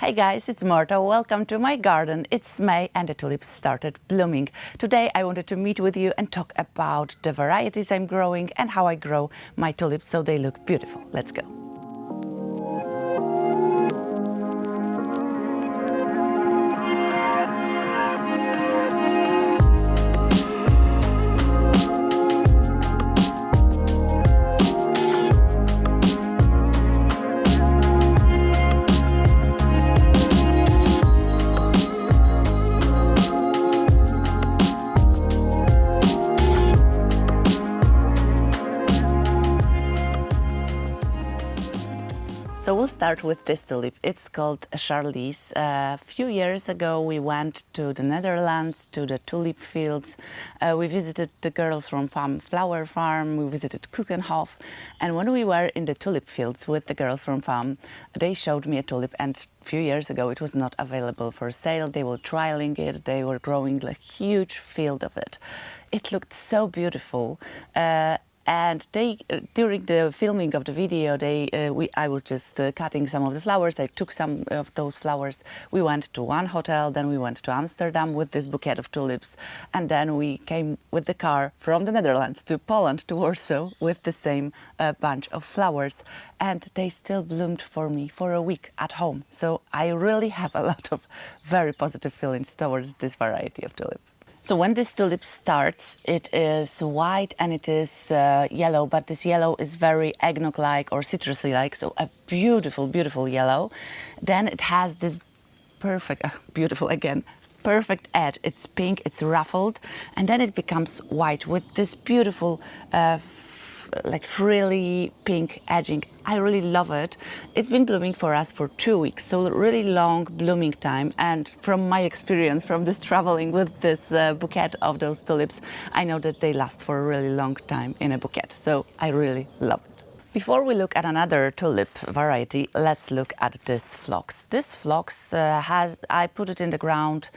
Hey guys, it's Marta. Welcome to my garden. It's May and the tulips started blooming. Today I wanted to meet with you and talk about the varieties I'm growing and how I grow my tulips so they look beautiful. Let's go. So we'll start with this tulip. It's called Charise. A few years ago we went to the Netherlands, to the tulip fields. We visited the girls from Flower Farm, we visited Keukenhof. And when we were in the tulip fields with the girls from farm, they showed me a tulip, and a few years ago it was not available for sale. They were trialing it, they were growing a huge field of it. It looked so beautiful. And during the filming of the video, I was just cutting some of the flowers. I took some of those flowers. We went to one hotel, then we went to Amsterdam with this bouquet of tulips. And then we came with the car from the Netherlands to Poland, to Warsaw, with the same bunch of flowers. And they still bloomed for me for a week at home. So I really have a lot of very positive feelings towards this variety of tulip. So when this tulip starts, it is white and it is yellow, but this yellow is very eggnog-like or citrusy-like, so a beautiful, beautiful yellow. Then it has this perfect, beautiful again, perfect edge. It's pink, it's ruffled, and then it becomes white with this beautiful like frilly pink edging. I really love it. It's been blooming for us for 2 weeks, so really long blooming time. And from my experience from this traveling with this bouquet of those tulips, I know that they last for a really long time in a bouquet. So I really love it. Before we look at another tulip variety, let's look at this phlox. This phlox I put it in the ground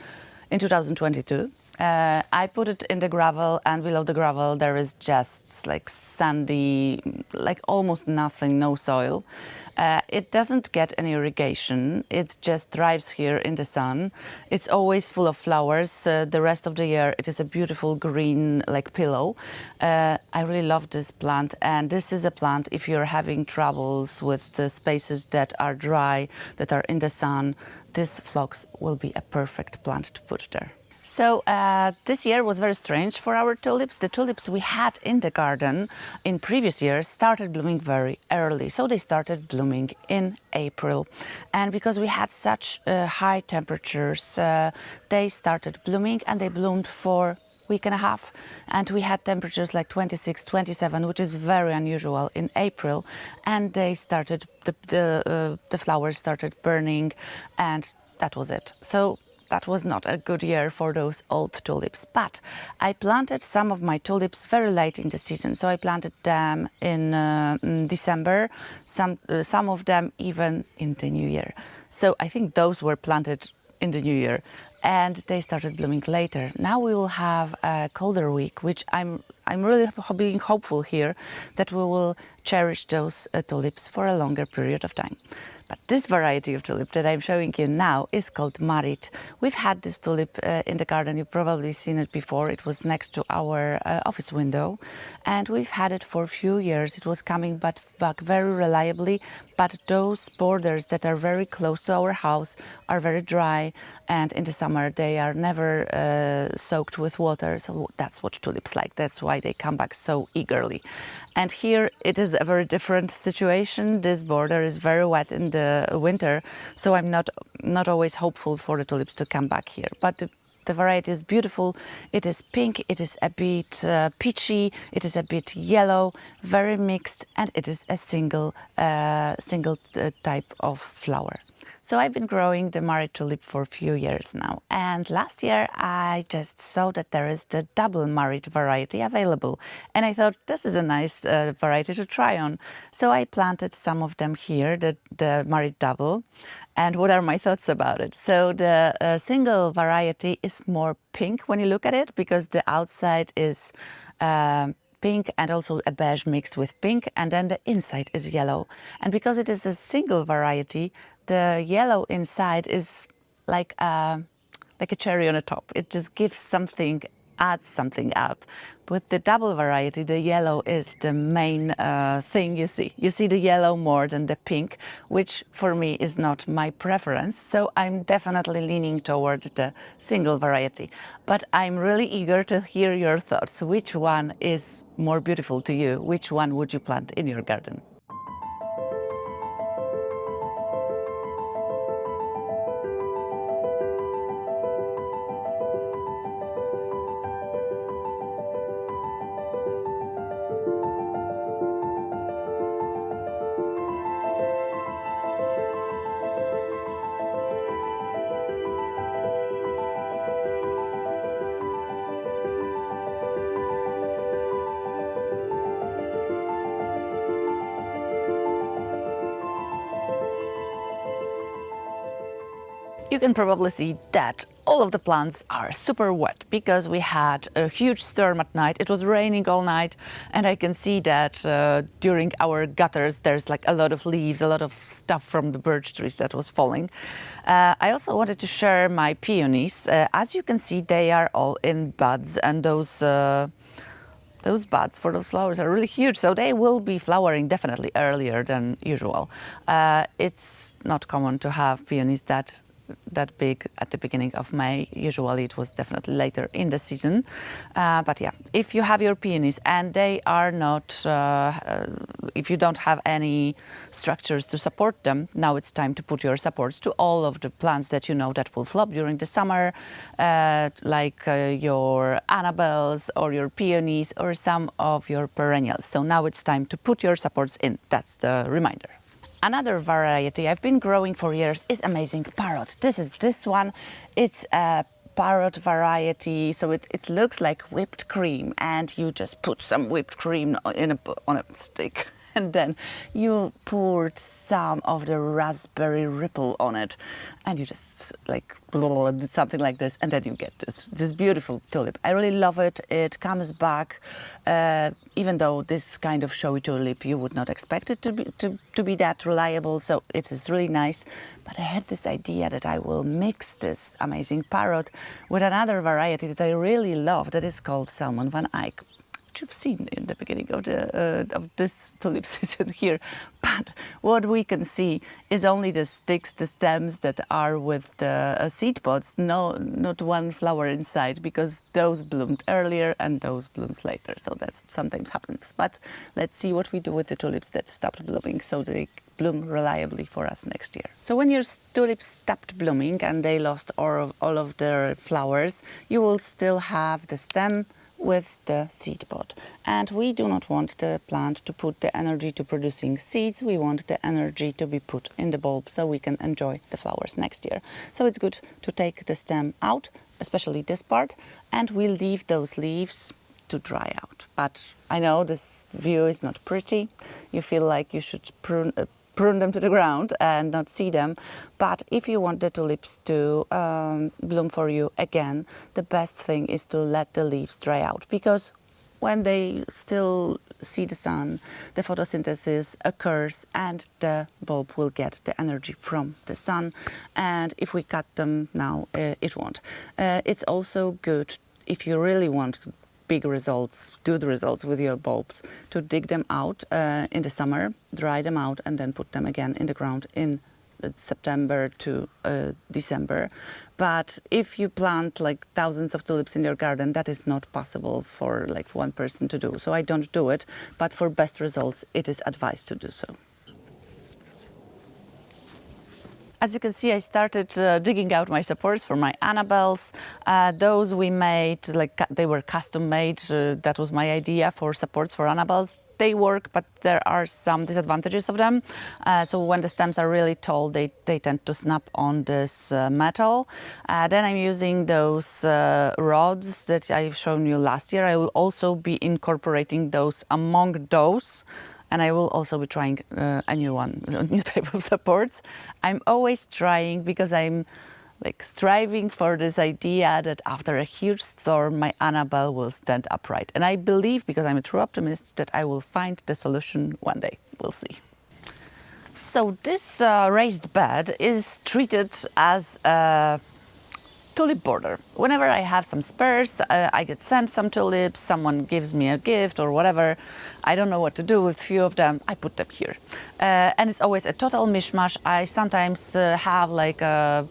in 2022. I put it in the gravel, and below the gravel there is just like sandy, like almost nothing, no soil. It doesn't get any irrigation. It just thrives here in the sun. It's always full of flowers. The rest of the year it is a beautiful green like pillow. I really love this plant, and this is a plant if you're having troubles with the spaces that are dry, that are in the sun, this phlox will be a perfect plant to put there. So this year was very strange for our tulips. The tulips we had in the garden in previous years started blooming very early. So they started blooming in April. And because we had such high temperatures, they started blooming, and they bloomed for a week and a half. And we had temperatures like 26, 27, which is very unusual in April. And they started, the flowers started burning, and that was it. So that was not a good year for those old tulips. But I planted some of my tulips very late in the season. So I planted them in December, some of them even in the new year. So I think those were planted in the new year, and they started blooming later. Now we will have a colder week, which I'm really being hopeful here that we will cherish those tulips for a longer period of time. But this variety of tulip that I'm showing you now is called Marit. We've had this tulip in the garden. You've probably seen it before. It was next to our office window, and we've had it for a few years. It was coming back very reliably, but those borders that are very close to our house are very dry, and in the summer they are never soaked with water. So that's what tulips like. That's why they come back so eagerly. And here it is a very different situation. This border is very wet in the winter, so I'm not always hopeful for the tulips to come back here. But the variety is beautiful. It is pink, it is a bit peachy, it is a bit yellow, very mixed, and it is a single type of flower. So I've been growing the Marit Tulip for a few years now, and last year I just saw that there is the double Marit variety available, and I thought this is a nice variety to try on. So I planted some of them here, the Marit double. And what are my thoughts about it? So the single variety is more pink when you look at it, because the outside is pink and also a beige mixed with pink, and then the inside is yellow. And because it is a single variety, the yellow inside is like a cherry on the top. It just gives something, adds something up. With the double variety, the yellow is the main thing you see. You see the yellow more than the pink, which for me is not my preference. So I'm definitely leaning toward the single variety. But I'm really eager to hear your thoughts. Which one is more beautiful to you? Which one would you plant in your garden? You can probably see that all of the plants are super wet because we had a huge storm at night. It was raining all night, and I can see that during our gutters there's like a lot of leaves, a lot of stuff from the birch trees that was falling. I also wanted to share my peonies. As you can see, they are all in buds, and those buds for those flowers are really huge, so they will be flowering definitely earlier than usual. It's not common to have peonies that big at the beginning of May. Usually it was definitely later in the season. But yeah, if you have your peonies and they are not, if you don't have any structures to support them, now it's time to put your supports to all of the plants that you know that will flop during the summer, like your Annabelles or your peonies or some of your perennials. So now it's time to put your supports in. That's the reminder. Another variety I've been growing for years is amazing Parrot. This one. It's a Parrot variety, so it looks like whipped cream, and you just put some whipped cream on a stick, and then you poured some of the raspberry ripple on it, and you just like did something like this, and then you get this beautiful tulip. I really love it. It comes back, even though this kind of showy tulip you would not expect it to be that reliable. So it is really nice. But I had this idea that I will mix this amazing Parrot with another variety that I really love that is called Salmon Van Eyck, which you've seen in the beginning of this tulip season here. But what we can see is only the sticks, the stems that are with the seed pods, not one flower inside, because those bloomed earlier and those bloomed later. So that sometimes happens. But let's see what we do with the tulips that stopped blooming so they bloom reliably for us next year. So when your tulips stopped blooming and they lost all of their flowers, you will still have the stem with the seed pod. And we do not want the plant to put the energy to producing seeds. We want the energy to be put in the bulb so we can enjoy the flowers next year. So it's good to take the stem out, especially this part, and we'll leave those leaves to dry out. But I know this view is not pretty. You feel like you should prune them to the ground and not see them. But if you want the tulips to bloom for you again, the best thing is to let the leaves dry out, because when they still see the sun, the photosynthesis occurs and the bulb will get the energy from the sun. And if we cut them now, it won't. It's also good if you really want big results, good results with your bulbs, to dig them out in the summer, dry them out, and then put them again in the ground in September to December. But if you plant like thousands of tulips in your garden, that is not possible for like one person to do. So I don't do it, but for best results, it is advised to do so. As you can see, I started digging out my supports for my Annabelles. Those we made, they were custom made. That was my idea for supports for Annabelles. They work, but there are some disadvantages of them. So when the stems are really tall, they tend to snap on this metal. Then I'm using those rods that I've shown you last year. I will also be incorporating those among those. And I will also be trying a new type of supports. I'm always trying, because I'm like striving for this idea that after a huge storm, my Annabelle will stand upright. And I believe, because I'm a true optimist, that I will find the solution one day. We'll see. So this raised bed is treated as a tulip border. Whenever I have some spares, I get sent some tulips, someone gives me a gift or whatever, I don't know what to do with few of them, I put them here. And it's always a total mishmash. I sometimes have like a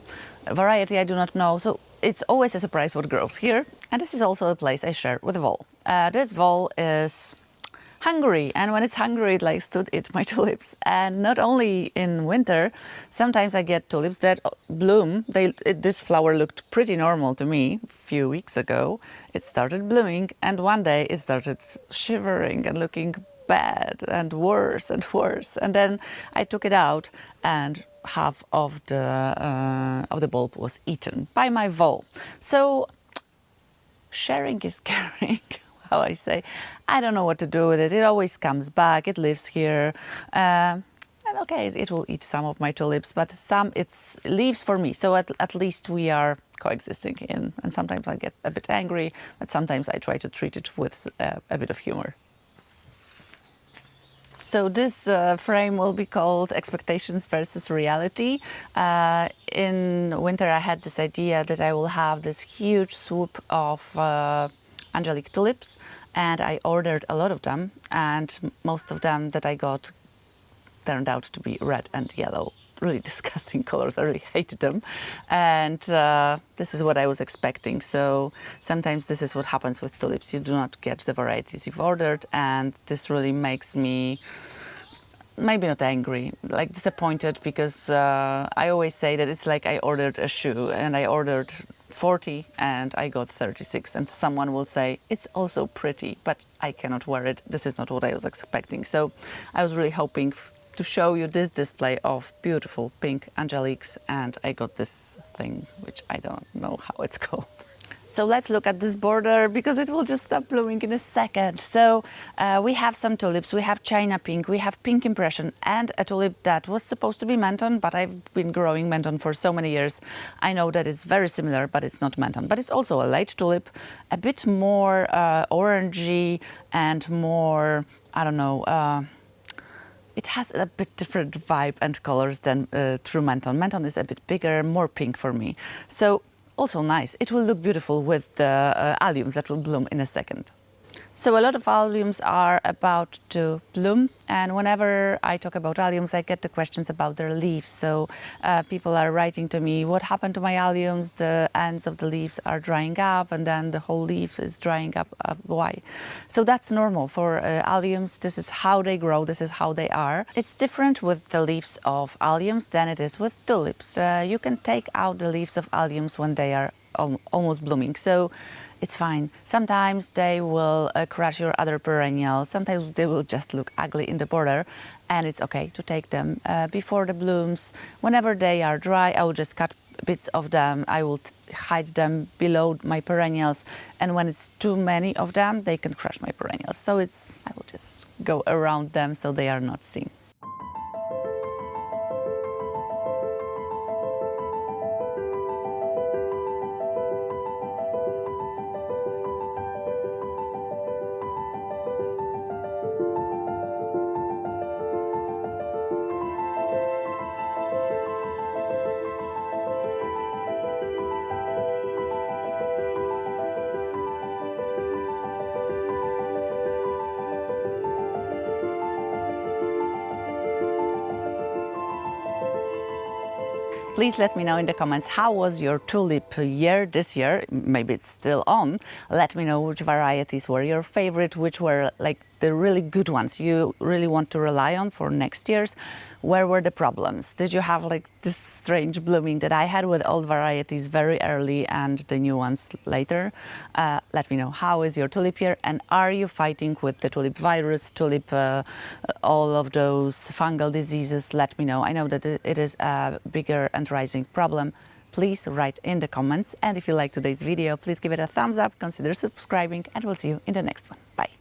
variety I do not know, so it's always a surprise what grows here. And this is also a place I share with Vol. This Vol is hungry, and when it's hungry it likes to eat my tulips. And not only in winter, sometimes I get tulips that bloom. This flower looked pretty normal to me a few weeks ago. It started blooming, and one day it started shivering and looking bad and worse, and then I took it out and half of the bulb was eaten by my Vol. So sharing is caring. How I say, I don't know what to do with it. It always comes back. It lives here, and okay, it will eat some of my tulips, but some it leaves for me. So at least we are coexisting in. And sometimes I get a bit angry, but sometimes I try to treat it with a bit of humor. So this frame will be called Expectations versus Reality. In winter, I had this idea that I will have this huge swoop of angelic tulips, and I ordered a lot of them, and most of them that I got turned out to be red and yellow. Really disgusting colors. I really hated them, and this is what I was expecting. So sometimes this is what happens with tulips. You do not get the varieties you've ordered, and this really makes me maybe not angry, like disappointed, because I always say that it's like I ordered a shoe and I ordered 40 and I got 36, and someone will say it's also pretty, but I cannot wear it. This is not what I was expecting. So I was really hoping to show you this display of beautiful pink angelics, and I got this thing which I don't know how it's called. So let's look at this border, because it will just stop blooming in a second. So we have some tulips, we have China pink, we have pink impression, and a tulip that was supposed to be menton, but I've been growing menton for so many years. I know that it's very similar, but it's not menton. But it's also a late tulip, a bit more orangey and more, I don't know, it has a bit different vibe and colors than true menton. Menton is a bit bigger, more pink for me. So also nice. It will look beautiful with the alliums that will bloom in a second. So a lot of alliums are about to bloom, and whenever I talk about alliums, I get the questions about their leaves. So people are writing to me, what happened to my alliums? The ends of the leaves are drying up, and then the whole leaf is drying up. Why? So that's normal for alliums. This is how they grow. This is how they are. It's different with the leaves of alliums than it is with tulips. You can take out the leaves of alliums when they are almost blooming. So it's fine. Sometimes they will crush your other perennials. Sometimes they will just look ugly in the border, and it's okay to take them before the blooms. Whenever they are dry, I will just cut bits of them. I will hide them below my perennials, and when it's too many of them, they can crush my perennials. So I will just go around them so they are not seen. Please let me know in the comments, how was your tulip year this year? Maybe it's still on. Let me know which varieties were your favorite, which were like the really good ones you really want to rely on for next year's. Where were the problems? Did you have like this strange blooming that I had with old varieties very early and the new ones later? Let me know, how is your tulip year, and are you fighting with the tulip virus, tulip, all of those fungal diseases? Let me know. I know that it is a bigger and rising problem. Please write in the comments, and if you like today's video, please give it a thumbs up, consider subscribing, and we'll see you in the next one. Bye.